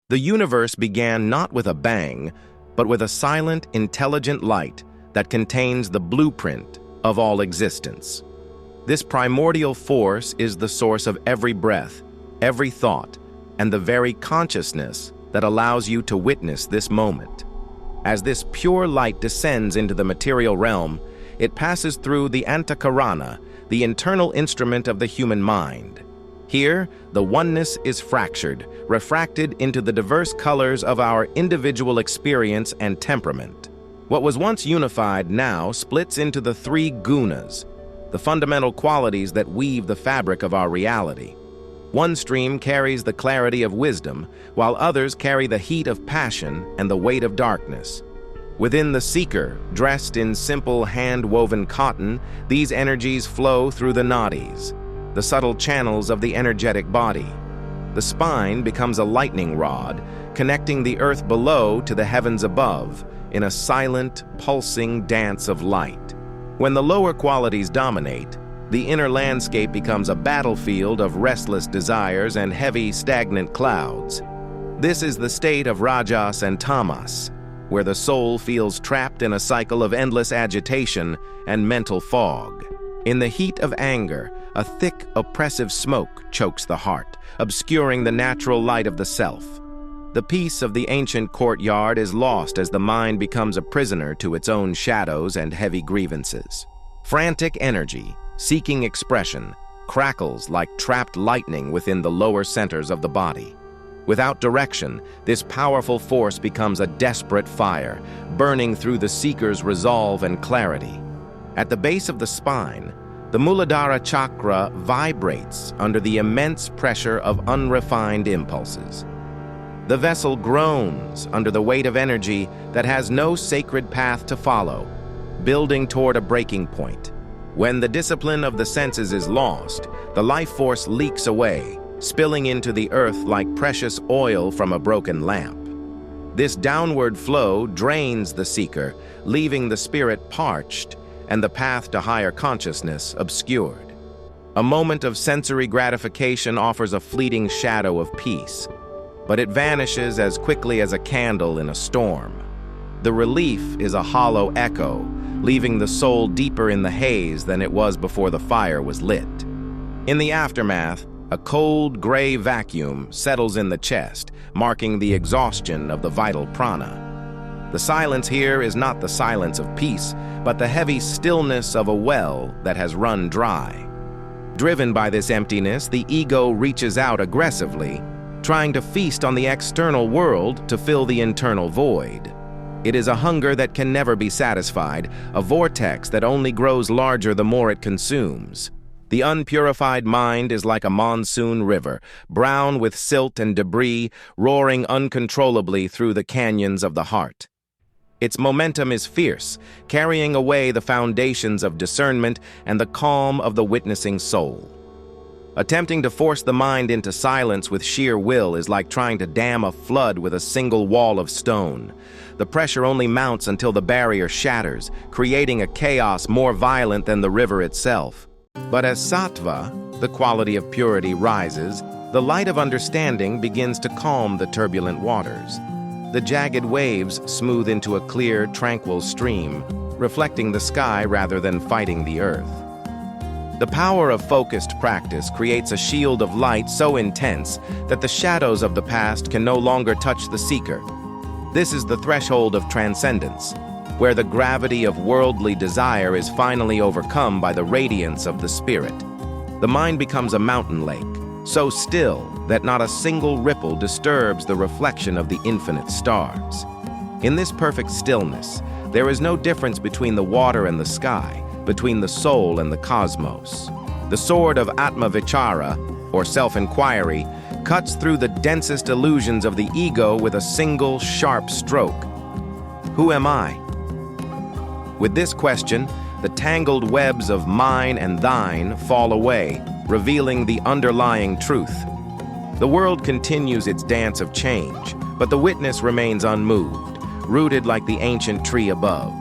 The universe began not with a bang, but with a silent, intelligent light that contains the blueprint of all existence. This primordial force is the source of every breath, every thought, and the very consciousness that allows you to witness this moment. As this pure light descends into the material realm, it passes through the Antakarana, the internal instrument of the human mind. Here, the oneness is fractured, refracted into the diverse colors of our individual experience and temperament. What was once unified now splits into the three gunas, the fundamental qualities that weave the fabric of our reality. One stream carries the clarity of wisdom, while others carry the heat of passion and the weight of darkness. Within the seeker, dressed in simple hand-woven cotton, these energies flow through the nadis, the subtle channels of the energetic body. The spine becomes a lightning rod, connecting the earth below to the heavens above in a silent, pulsing dance of light. When the lower qualities dominate, the inner landscape becomes a battlefield of restless desires and heavy, stagnant clouds. This is the state of Rajas and Tamas, where the soul feels trapped in a cycle of endless agitation and mental fog. In the heat of anger, a thick, oppressive smoke chokes the heart, obscuring the natural light of the self. The peace of the ancient courtyard is lost as the mind becomes a prisoner to its own shadows and heavy grievances. Frantic energy, seeking expression, crackles like trapped lightning within the lower centers of the body. Without direction, this powerful force becomes a desperate fire, burning through the seeker's resolve and clarity. At the base of the spine, the Muladhara chakra vibrates under the immense pressure of unrefined impulses. The vessel groans under the weight of energy that has no sacred path to follow, building toward a breaking point. When the discipline of the senses is lost, the life force leaks away, spilling into the earth like precious oil from a broken lamp. This downward flow drains the seeker, leaving the spirit parched and the path to higher consciousness obscured. A moment of sensory gratification offers a fleeting shadow of peace, but it vanishes as quickly as a candle in a storm. The relief is a hollow echo, leaving the soul deeper in the haze than it was before the fire was lit. In the aftermath, a cold, gray vacuum settles in the chest, marking the exhaustion of the vital prana. The silence here is not the silence of peace, but the heavy stillness of a well that has run dry. Driven by this emptiness, the ego reaches out aggressively, trying to feast on the external world to fill the internal void. It is a hunger that can never be satisfied, a vortex that only grows larger the more it consumes. The unpurified mind is like a monsoon river, brown with silt and debris, roaring uncontrollably through the canyons of the heart. Its momentum is fierce, carrying away the foundations of discernment and the calm of the witnessing soul. Attempting to force the mind into silence with sheer will is like trying to dam a flood with a single wall of stone. The pressure only mounts until the barrier shatters, creating a chaos more violent than the river itself. But as sattva, the quality of purity, rises, the light of understanding begins to calm the turbulent waters. The jagged waves smooth into a clear, tranquil stream, reflecting the sky rather than fighting the earth. The power of focused practice creates a shield of light so intense that the shadows of the past can no longer touch the seeker. This is the threshold of transcendence, where the gravity of worldly desire is finally overcome by the radiance of the spirit. The mind becomes a mountain lake, so still that not a single ripple disturbs the reflection of the infinite stars. In this perfect stillness, there is no difference between the water and the sky, between the soul and the cosmos. The sword of Atma-vichara, or self-inquiry, cuts through the densest illusions of the ego with a single sharp stroke. Who am I? With this question, the tangled webs of mine and thine fall away, revealing the underlying truth. The world continues its dance of change, but the witness remains unmoved, rooted like the ancient tree above.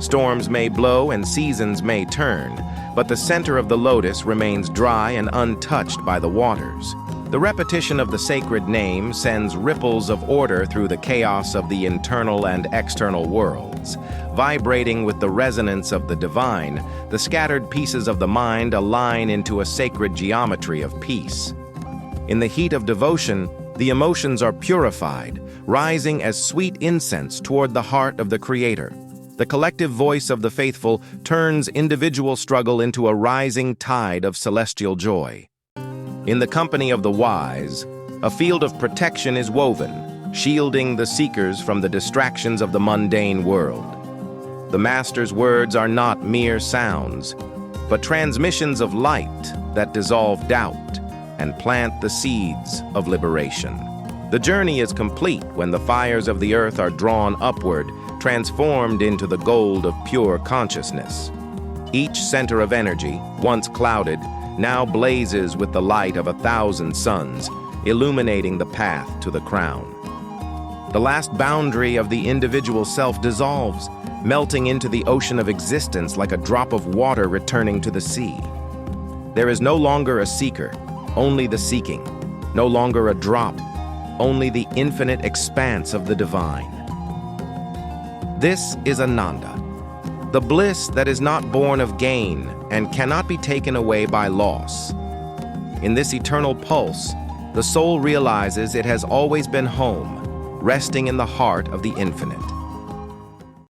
Storms may blow and seasons may turn, but the center of the lotus remains dry and untouched by the waters. The repetition of the sacred name sends ripples of order through the chaos of the internal and external worlds. Vibrating with the resonance of the divine, the scattered pieces of the mind align into a sacred geometry of peace. In the heat of devotion, the emotions are purified, rising as sweet incense toward the heart of the Creator. The collective voice of the faithful turns individual struggle into a rising tide of celestial joy. In the company of the wise, a field of protection is woven, shielding the seekers from the distractions of the mundane world. The Master's words are not mere sounds, but transmissions of light that dissolve doubt and plant the seeds of liberation. The journey is complete when the fires of the earth are drawn upward, transformed into the gold of pure consciousness. Each center of energy, once clouded, now blazes with the light of 1,000 suns, illuminating the path to the crown. The last boundary of the individual self dissolves, melting into the ocean of existence like a drop of water returning to the sea. There is no longer a seeker, only the seeking; no longer a drop, only the infinite expanse of the divine. This is Ananda, the bliss that is not born of gain and cannot be taken away by loss. In this eternal pulse, the soul realizes it has always been home, resting in the heart of the infinite.